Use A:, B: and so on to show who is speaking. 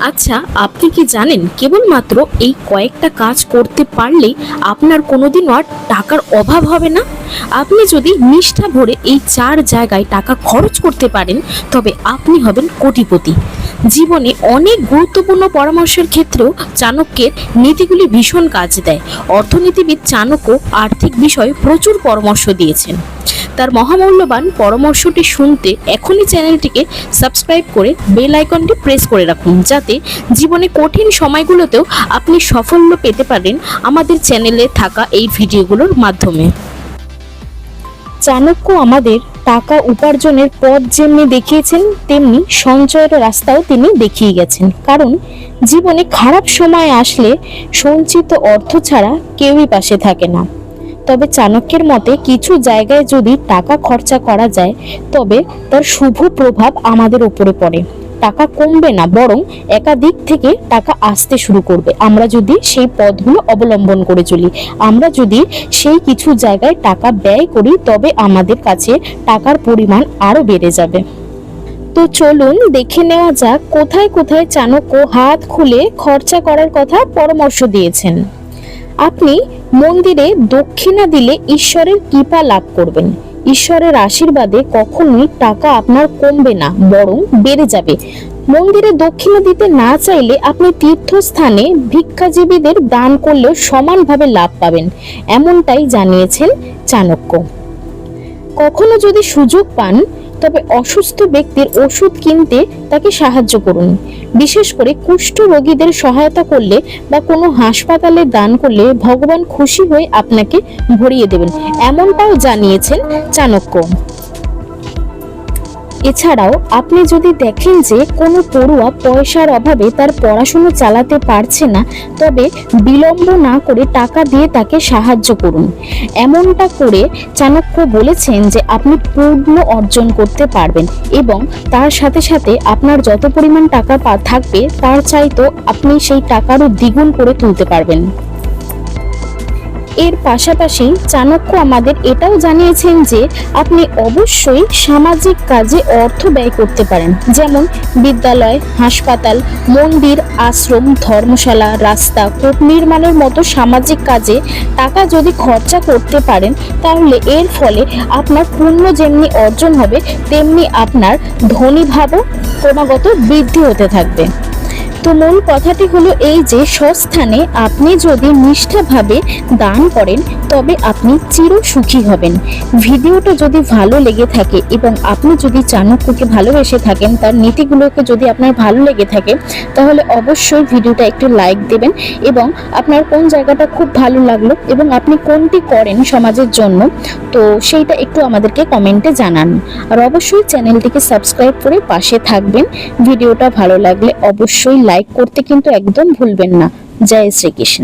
A: আচ্ছা, আপনি কি জানেন কেবলমাত্র এই কয়েকটা কাজ করতে পারলেই আপনার কোনোদিনও আর টাকার অভাব হবে না। আপনি যদি নিষ্ঠা ভরে এই 4 জায়গায় টাকা খরচ করতে পারেন তবে আপনি হবেন কোটিপতি। জীবনে অনেক গুরুত্বপূর্ণ পরামর্শের ক্ষেত্রেও চাণক্যের নীতিগুলি ভীষণ কাজ দেয়। অর্থনীতিবিদ চাণক্য আর্থিক বিষয়ে প্রচুর পরামর্শ দিয়েছেন। তার মহামূল্যবান পরামর্শটি শুনতে এখনই চ্যানেলটিকে সাবস্ক্রাইব করে বেল আইকনটি প্রেস করে রাখুন, যাতে জীবনে কঠিন সময়গুলোতেও আপনি সাফল্য পেতে পারেন আমাদের চ্যানেলে থাকা এই ভিডিওগুলোর মাধ্যমে। চাণক্য আমাদের টাকা উপার্জনের পথ যেমনি দেখিয়েছেন, তেমনি সঞ্চয়ের রাস্তাও তিনি দেখিয়ে গেছেন। কারণ জীবনে খারাপ সময় আসলে সঞ্চিত অর্থ ছাড়া কেউই পাশে থাকে না। তবে চাণক্যের মতে কিছু জায়গায় যদি টাকা খরচা করা যায় তবে তার শুভ প্রভাব আমাদের উপরে পড়ে। টাকা কমবে না, বরং একাধিক থেকে টাকা আসতে শুরু করবে আমরা যদি সেই পথগুলো অবলম্বন করে চলি। আমরা যদি সেই কিছু জায়গায় টাকা ব্যয় করি তবে আমাদের কাছে টাকার পরিমাণ আরো বেড়ে যাবে। তো চলুন দেখে নেওয়া যাক কোথায় কোথায় চাণক্য হাত খুলে খরচা করার কথা পরামর্শ দিয়েছেন। আপনি মন্দিরে দক্ষিণা দিলে ঈশ্বরের কৃপা লাভ করবেন। ঈশ্বরের আশীর্বাদে কখনোই টাকা আপনার কমবে না, বরং বেড়ে যাবে। মন্দিরে দক্ষিণা দিতে না চাইলে আপনি তীর্থস্থানে ভিক্ষাজীবীদের দান করলেও সমানভাবে লাভ পাবেন, এমনটাই জানিয়েছেন চাণক্য। কখনো যদি সুযোগ পান তবে অসুস্থ ব্যক্তির ওষুধ কিনতে তাকে সাহায্য করুন। বিশেষ করে কুষ্ঠ রোগীদের সহায়তা করলে বা কোনো হাসপাতালে দান করলে ভগবান খুশি হয়ে আপনাকে ভরিয়ে দেবেন, এমনটাও জানিয়েছেন চাণক্য। এছাড়াও আপনি যদি দেখেন যে কোনো পড়ুয়া পয়সার অভাবে তার পড়াশোনা চালাতে পারছে না, তবে বিলম্ব না করে টাকা দিয়ে তাকে সাহায্য করুন। এমনটা করে চাণক্য বলেছেন যে আপনি পূর্ণ অর্জন করতে পারবেন এবং তার সাথে সাথে আপনার যত পরিমাণ টাকা থাকবে তার চাইতেও আপনি সেই টাকারও দ্বিগুণ করে তুলতে পারবেন। এর পাশাপাশি চাণক্য আমাদের এটাও জানিয়েছেন যে আপনি অবশ্যই সামাজিক কাজে অর্থ ব্যয় করতে পারেন, যেমন বিদ্যালয়, হাসপাতাল, মন্দির, আশ্রম, ধর্মশালা, রাস্তা, কূপ নির্মাণের মতো সামাজিক কাজে টাকা যদি খরচা করতে পারেন তাহলে এর ফলে আপনার পুণ্য যেমনি অর্জন হবে তেমনি আপনার ধনী ভাবও ক্রমাগত বৃদ্ধি হতে থাকবে। তো মূল কথাটি হলো এই যে সস্থানে আপনি যদি নিষ্ঠাভাবে দান করেন তবে আপনি চির সুখী হবেন। ভিডিওটা যদি ভালো লেগে থাকে এবং আপনি যদি চাণক্যকে ভালোবেসে থাকেন, তার নীতিগুলোকে যদি আপনার ভালো লেগে থাকে তাহলে অবশ্যই ভিডিওটা একটু লাইক দেবেন এবং আপনার কোন জায়গাটা খুব ভালো লাগলো এবং আপনি কোনটি করেন সমাজের জন্য তো সেইটা একটু আমাদেরকে কমেন্টে জানান। আর অবশ্যই চ্যানেলটিকে সাবস্ক্রাইব করে পাশে থাকবেন। ভিডিওটা ভালো লাগলে অবশ্যই লাইক করতে কিন্তু একদম ভুলবেন না। জয় শ্রীকৃষ্ণ।